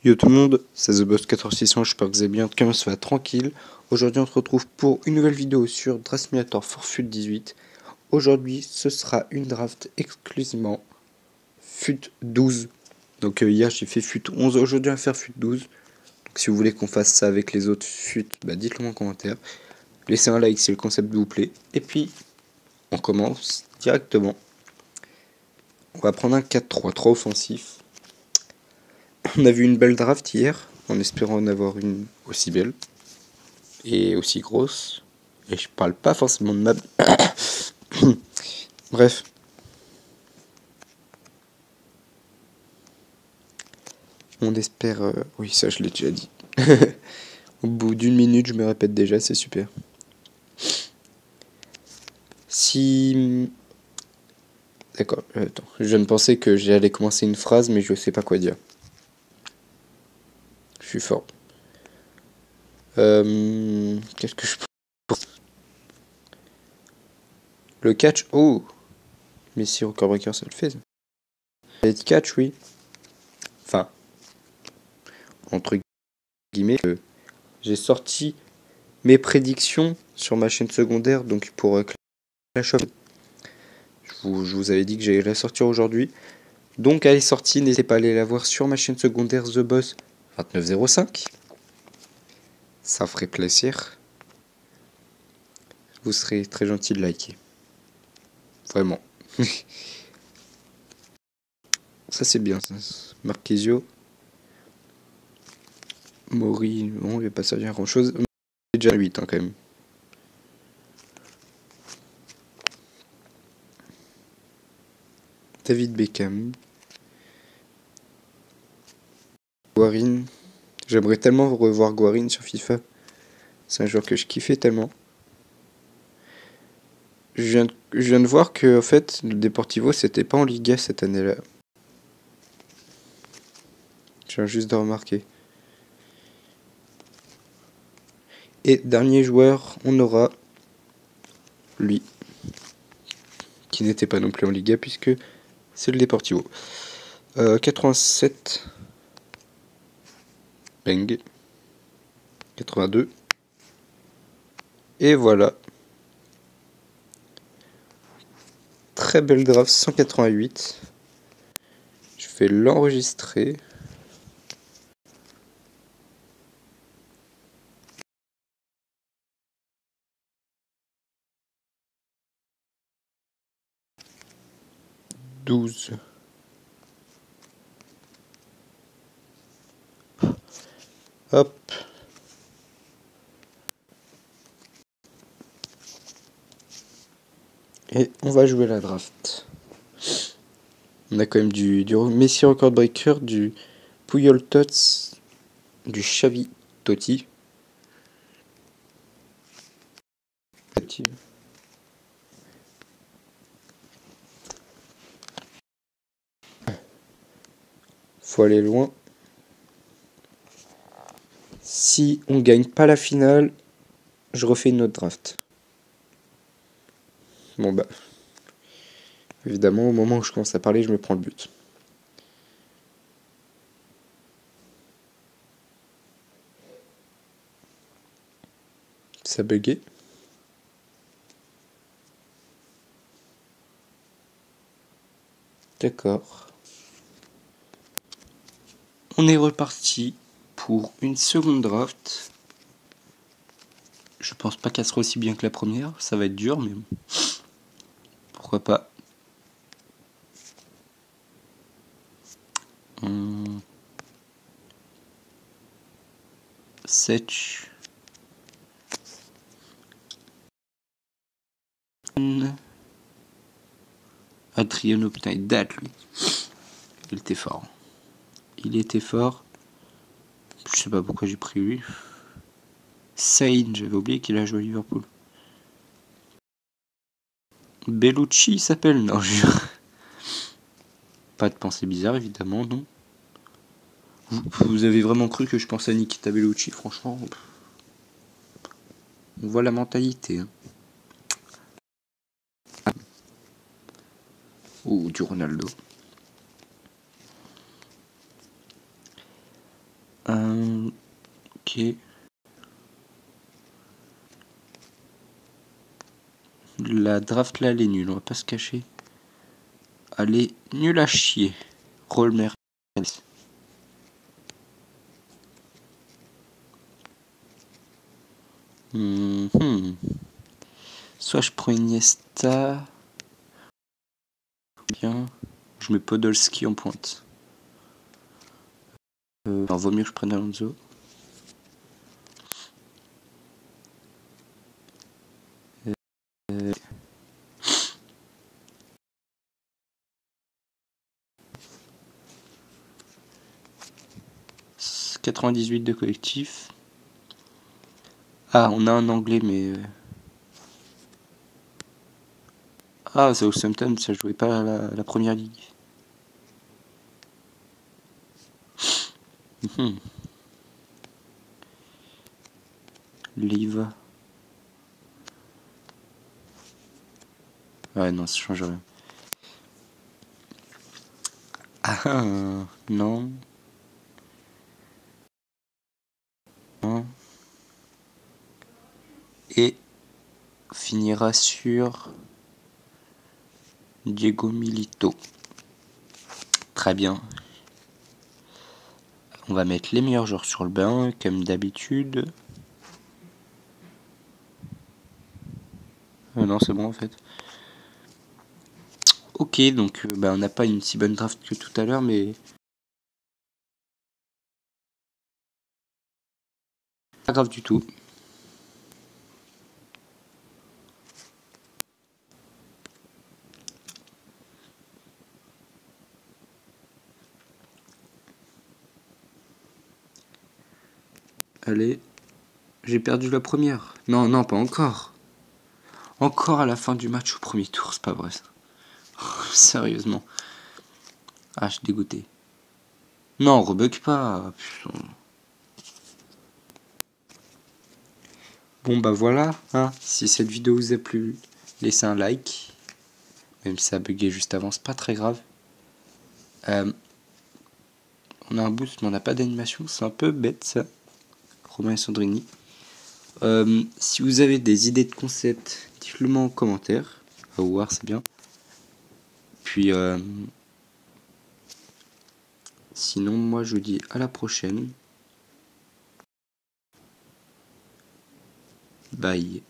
Yo tout le monde, c'est TheBoss1461, j'espère que vous allez bien, en tout cas ça va tranquille. Aujourd'hui on se retrouve pour une nouvelle vidéo sur Draft Simulator for FUT 18. Aujourd'hui ce sera une draft exclusivement FUT 12. Donc hier j'ai fait FUT 11, aujourd'hui on va faire FUT 12. Donc si vous voulez qu'on fasse ça avec les autres FUT, dites-le moi en commentaire. Laissez un like si le concept vous plaît. Et puis on commence directement. On va prendre un 4-3, 3 offensif. On a vu une belle draft hier, en espérant en avoir une aussi belle et aussi grosse. Et je parle pas forcément de map. Bref. On espère... Oui, ça je l'ai déjà dit. Au bout d'une minute, je me répète déjà, c'est super. Si... D'accord, attends. Je viens de penser que j'allais commencer une phrase, mais je sais pas quoi dire. Je suis fort. Qu'est-ce que je pense? Le catch, oh! Mais si Record Breaker ça le fait. Le catch, oui. Enfin, entre guillemets, j'ai sorti mes prédictions sur ma chaîne secondaire, donc pour Clash of... Je vous avais dit que j'allais la sortir aujourd'hui. Donc elle est sortie, n'hésitez pas à aller la voir sur ma chaîne secondaire The Boss 2905. Ça ferait plaisir. Vous serez très gentil de liker. Vraiment. Ça c'est bien, ça. Marquezio. Mori, bon, il va pas servir à grand chose. C'est déjà 8 quand même. David Beckham. Guarin. J'aimerais tellement revoir Guarin sur FIFA. C'est un joueur que je kiffais tellement. Je viens de voir que en fait, le Deportivo c'était pas en Liga cette année-là. Je viens juste de remarquer. Et dernier joueur, on aura lui, qui n'était pas non plus en Liga puisque c'est le Deportivo. 87. Bang. 82. Et voilà. Très belle draft 188. Je vais l'enregistrer. Hop. Et on va jouer la draft. On a quand même du Messi Record Breaker, du Puyol Tots, du Xavi Totti. Faut aller loin. Si on gagne pas la finale, je refais une autre draft. Bon bah, évidemment, au moment où je commence à parler, je me prends le but. Ça buguait. D'accord. On est reparti pour une seconde draft. Je pense pas qu'elle sera aussi bien que la première. Ça va être dur, mais pourquoi pas. Setch. Adriano, putain, il date lui. Il était fort. Il était fort. Je sais pas pourquoi j'ai pris lui. Sain, j'avais oublié qu'il a joué à Liverpool. Bellucci il s'appelle? Non, je... Pas de pensée bizarre, évidemment, non. Vous avez vraiment cru que je pensais à Nikita Bellucci, franchement. On voit la mentalité. Hein. Ou du Ronaldo. Ok. La draft là, elle est nulle, on va pas se cacher. Elle est nulle à chier. Rolmer. Soit je prends Iniesta. Bien. Je mets Podolski en pointe. Alors, vaut mieux que je prenne Alonso. Euh, 98 de collectif. Ah, on a un anglais, mais... Ah, Southampton, ça jouait pas la première ligue. Live. Ouais, non, ça change rien. Ah, non. Non. Et finira sur Diego Milito. Très bien. On va mettre les meilleurs joueurs sur le banc, comme d'habitude. Non, c'est bon en fait. Ok, donc on n'a pas une si bonne draft que tout à l'heure, mais pas grave du tout. Allez, j'ai perdu la première. Non, non, pas encore. Encore à la fin du match au premier tour, c'est pas vrai ça. Sérieusement. Ah, je suis dégoûté. Non, rebug pas. Putain. Bon bah voilà, hein. Si cette vidéo vous a plu, laissez un like. Même si ça a bugué juste avant, c'est pas très grave. On a un boost mais on n'a pas d'animation, c'est un peu bête ça. Romain et Sandrini. Si vous avez des idées de concepts, dites-le moi en commentaire. À voir, c'est bien. Puis sinon, moi je vous dis à la prochaine. Bye.